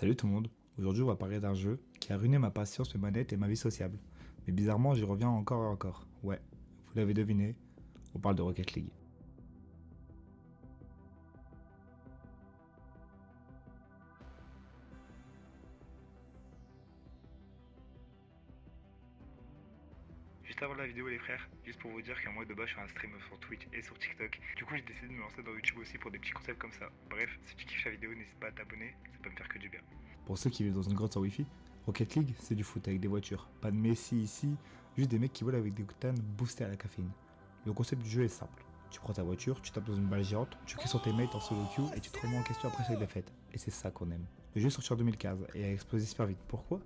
Salut tout le monde, aujourd'hui on va parler d'un jeu qui a ruiné ma patience, mes manettes et ma vie sociable. Mais bizarrement j'y reviens encore et encore. Ouais, vous l'avez deviné, on parle de Rocket League. Juste avant la vidéo les frères, juste pour vous dire qu'à moi de base je suis un streamer sur Twitch et sur TikTok. Du coup j'ai décidé de me lancer dans YouTube aussi pour des petits concepts comme ça. Bref, si tu kiffes la vidéo n'hésite pas à t'abonner, ça peut me faire que du bien. Pour ceux qui vivent dans une grotte sans wifi, Rocket League c'est du foot avec des voitures. Pas de Messi ici, juste des mecs qui volent avec des octanes boostés à la caféine. Le concept du jeu est simple. Tu prends ta voiture, tu tapes dans une balle géante, tu cries sur tes mates en solo queue et tu te remets en question après chaque défaite. Et c'est ça qu'on aime. Le jeu est sorti en 2015 et a explosé super vite. Pourquoi?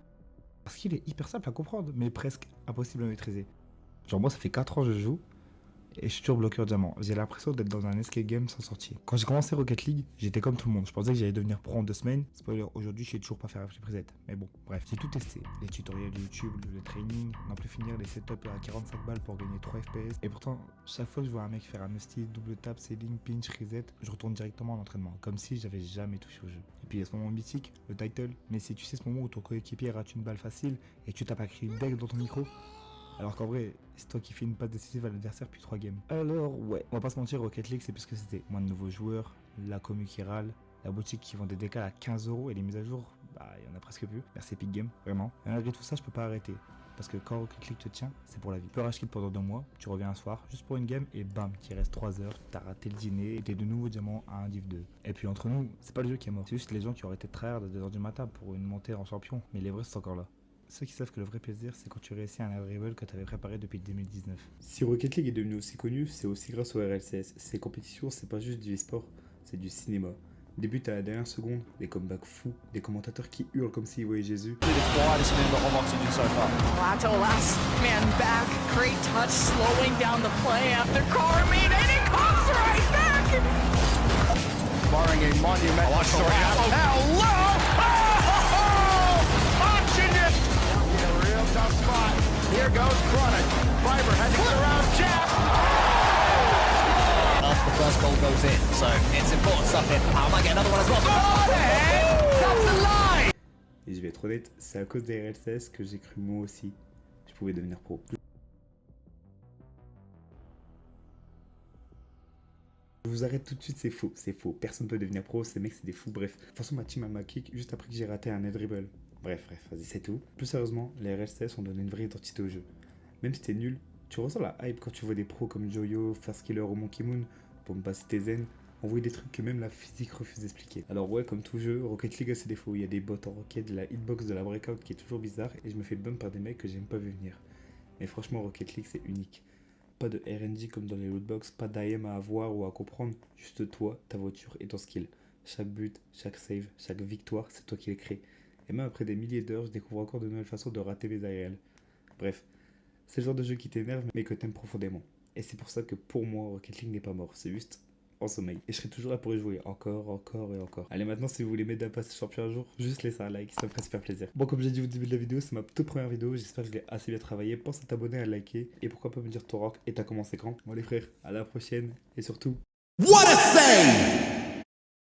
Parce qu'il est hyper simple à comprendre, mais presque impossible à maîtriser. Genre moi ça fait 4 ans que je joue et je suis toujours bloqué au diamant. J'ai l'impression d'être dans un escape game sans sortie. Quand j'ai commencé Rocket League, j'étais comme tout le monde. Je pensais que j'allais devenir pro en 2 semaines. Spoiler, aujourd'hui je sais toujours pas faire FG Preset. Mais bon, bref, j'ai tout testé. Les tutoriels YouTube, le training, n'en plus finir les setups à 45 balles pour gagner 3 FPS. Et pourtant, chaque fois que je vois un mec faire un musty, double tap, ceiling, pinch, reset, je retourne directement à l'entraînement. Comme si j'avais jamais touché au jeu. Et puis il y a ce moment mythique, le title. Mais si tu sais ce moment où ton coéquipier rate une balle facile et tu tapes à crier deck dans ton micro, alors qu'en vrai, c'est toi qui fais une passe décisive à l'adversaire puis 3 games. Alors ouais, on va pas se mentir, Rocket League c'est plus ce que c'était. Moins de nouveaux joueurs, la commu qui râle, la boutique qui vend des décals à 15 € et les mises à jour, bah il y en a presque plus. Merci Epic Games, vraiment. Et malgré tout ça, je peux pas arrêter. Parce que quand Rocket League te tient, c'est pour la vie. Tu peux rage quit pendant 2 mois, tu reviens un soir, juste pour une game, et bam, qui reste 3 heures, t'as raté le dîner, et t'es de nouveau diamant à un div 2. Et puis entre nous, c'est pas le jeu qui est mort, c'est juste les gens qui auraient été tryhard à 2 h du matin pour une montée en champion. Mais les vrais sont encore là. Ceux qui savent que le vrai plaisir, c'est quand tu réussis un dribble que tu avais préparé depuis 2019. Si Rocket League est devenu aussi connu, c'est aussi grâce au RLCS. Ces compétitions, c'est pas juste du e-sport, c'est du cinéma. Débute à la dernière seconde, des comebacks fous, des commentateurs qui hurlent comme s'ils voyaient Jésus. Lato last man back, great touch, slowing down the play after Carmine, and it comes right back! Barring a monumental hello! Here goes Chronic. Fiber heading around Jeff. After the first goal goes in, so it's important stuff in. I might get another one as well. That's the line. Et je vais être honnête, c'est à cause des RLCS que j'ai cru moi aussi je pouvais devenir pro. Je vous arrête tout de suite, c'est faux, c'est faux. Personne ne peut devenir pro, ces mecs c'est des fous, bref. De toute façon ma team m'a kick juste après que j'ai raté un dribble. Bref, vas-y, c'est tout. Plus sérieusement, les RLCS ont donné une vraie identité au jeu. Même si t'es nul, tu ressens la hype quand tu vois des pros comme Joyo, First Killer ou Monkey Moon, pour ne pas citer Zen, envoyer des trucs que même la physique refuse d'expliquer. Alors ouais, comme tout jeu, Rocket League a ses défauts. Il y a des bots en rocket, de la hitbox, de la breakout qui est toujours bizarre, et je me fais bump par des mecs que j'ai même pas vu venir. Mais franchement, Rocket League c'est unique. Pas de RNG comme dans les lootbox, pas d'AM à avoir ou à comprendre, juste toi, ta voiture et ton skill. Chaque but, chaque save, chaque victoire, c'est toi qui les crée. Et même après des milliers d'heures, je découvre encore de nouvelles façons de rater mes ARL. Bref, c'est le genre de jeu qui t'énerve mais que t'aimes profondément. Et c'est pour ça que pour moi, Rocket League n'est pas mort, c'est juste en sommeil. Et je serai toujours là pour y jouer, encore et encore. Allez, maintenant si vous voulez m'aider à passer champion un jour, juste laissez un like, ça me ferait super plaisir. Bon, comme j'ai dit au début de la vidéo, c'est ma toute première vidéo, j'espère que je l'ai assez bien travaillé. Pense à t'abonner, à liker, et pourquoi pas me dire ton rock et t'as commencé quand. Bon les frères, à la prochaine, et surtout... What a save!